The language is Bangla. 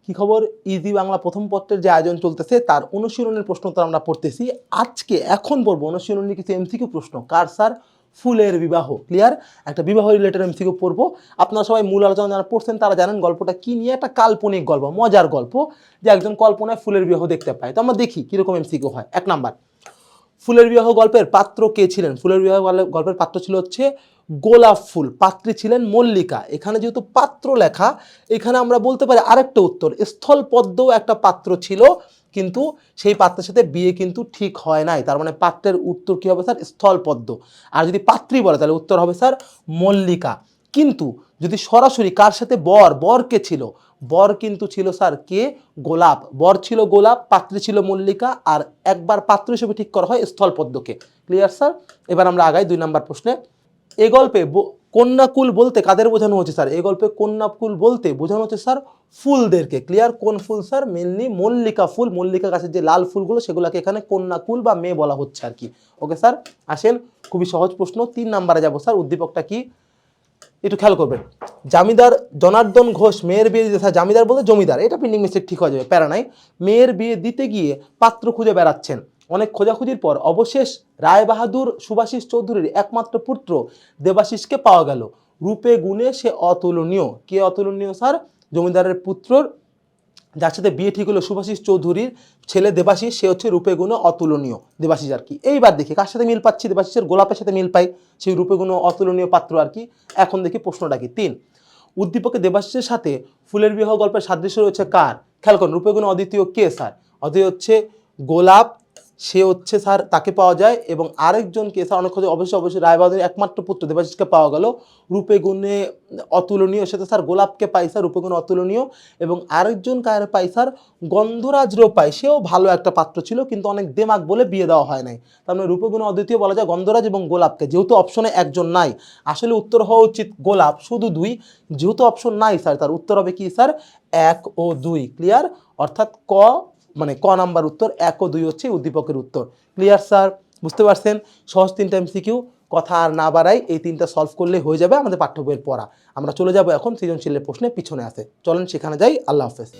কি খবর? ইজি বাংলা প্রথম পত্রের যে আয়োজন চলতেছে তার অনুশীলনের প্রশ্ন তো আমরা পড়তেছি। আজকে এখন পড়বো অনুশীলনের কিছু এমসিকিউ প্রশ্ন। কার স্যার? ফুলের বিবাহ। ক্লিয়ার? একটা বিবাহ রিলেটেড এমসিকিউ পড়বো। আপনারা সবাই মূল আলোচনা যারা পড়ছেন তারা জানেন গল্পটা কি নিয়ে, একটা কাল্পনিক গল্প, মজার গল্প, যে একজন কল্পনায় ফুলের বিবাহ দেখতে পায়। তো আমরা দেখি কিরকম এমসিকিউ হয়। 1 নাম্বার, ফুলের বিবাহ গল্পের পাত্র কে ছিলেন? ফুলের বিবাহ গল্পের পাত্র ছিল হচ্ছে গোলাপ ফুল, পাত্রী ছিলেন মল্লিকা। এখানে যেহেতু পাত্র লেখা, এখানে আমরা বলতে পারি আরেকটা উত্তর, স্থলপদ্মও একটা পাত্র ছিল, কিন্তু সেই পাত্রের সাথে বিয়ে কিন্তু ঠিক হয় নাই। তার মানে পাত্রের উত্তর কি হবে স্যার? স্থলপদ্ম। আর যদি পাত্রী বলে তাহলে উত্তর হবে স্যার মল্লিকা। কিন্তু যদি সরাসরি কার সাথে বর কে ছিল? বর কিন্তু ছিল স্যার কে? গোলাপ। বর ছিল গোলাপ, পাত্রী ছিল মল্লিকা, আর একবার পাত্র হিসেবে ঠিক করা হয় স্থলপদ্মকে। Clear sir? এবার আমরা আগাই 2 নাম্বার প্রশ্নে। এই গল্পে কন্যাকুল বলতে কাদের বোঝানো হচ্ছে স্যার? এই গল্পে কন্যাকুল বলতে বোঝানো হচ্ছে স্যার ফুলদেরকে। ক্লিয়ার? কোন ফুল স্যার? মেনলি মল্লিকা ফুল। মল্লিকা গাছের যে লাল ফুলগুলো সেগুলোকে এখানে কন্যাকুল বা মেয়ে বলা হচ্ছে আর কি। ওকে স্যার, আসেন খুবই সহজ প্রশ্ন। 3 নাম্বারে যাবো স্যার। উদ্দীপকটা কি একটু খেয়াল করবেন। জমিদার জনার্দন ঘোষ মেয়ের বিয়ে দিতে, স্যার জমিদার বলতে জমিদার, এটা প্রিন্টিং মিস্টেক, ঠিক হয়ে যাবে, প্যারা নাই। মেয়ের বিয়ে দিতে গিয়ে পাত্র খুঁজে বেড়াচ্ছেন। অনেক খোঁজাখুঁজির পর অবশেষ রায় বাহাদুর সুভাষিস চৌধুরীর একমাত্র পুত্র দেবাশিসকে পাওয়া গেল। রূপে গুণে সে অতুলনীয়। কে অতুলনীয় স্যার? জমিদারের পুত্রর যার সাথে বিয়ে ঠিক হলো সুভাষিস চৌধুরীর ছেলে দেবাশিস, সে হচ্ছে রূপে গুণে অতুলনীয়, দেবাশিস আর কি। এইবার দেখি কার সাথে মিল পাচ্ছি? দেবাশিসের গোলাপের সাথে মিল পাই, সেই রূপে গুণে অতুলনীয় পাত্র আর কি। এখন দেখি প্রশ্নটা কি। 3, উদ্দীপকে দেবাশিসের সাথে ফুলের বিবাহ গল্পের সাদৃশ্য রয়েছে কার? খেয়াল করুন, রূপে গুণে অদ্বিতীয় কে স্যার? অদ্বিতীয় হচ্ছে গোলাপ, সে হচ্ছে স্যার তাকে পাওয়া যায়, এবং আরেকজন কে স্যার? অনেক অবশ্যই রায়বাহাদুরের একমাত্র পুত্র দেবাশিসকে পাওয়া গেল। রূপে গুণে অতুলনীয় সাথে স্যার গোলাপকে পাই স্যার, রূপে গুণে অতুলনীয়। এবং আরেকজন কার পাই স্যার? গন্ধরাজও পাই, সেও ভালো একটা পাত্র ছিল কিন্তু অনেক দেমাগ বলে বিয়ে দেওয়া হয় নাই। তার মানে রূপে গুণে অদ্বিতীয় বলা যায় গন্ধরাজ এবং গোলাপকে। যেহেতু অপশনে একজন নাই, আসলে উত্তর হওয়া উচিত গোলাপ, শুধু 2। যেহেতু অপশন নাই স্যার, তার উত্তর হবে কি স্যার? 1 ও 2। ক্লিয়ার? অর্থাৎ ক নাম্বার উত্তর, 1 ও 2 হচ্ছে উদ্দীপকের উত্তর। Clear sir? বুঝতে পারছেন? সহজ 3টা এমসিকিউ, কথা আর না বাড়াই, এই 3টা সলভ করলে হয়ে যাবে আমাদের পাঠ্য বইয়ের পড়া। আমরা চলে যাব এখন সৃজনশীলের প্রশ্নে, পিছনে আছে, চলেন সেখানে যাই। আল্লাহ হাফেজ।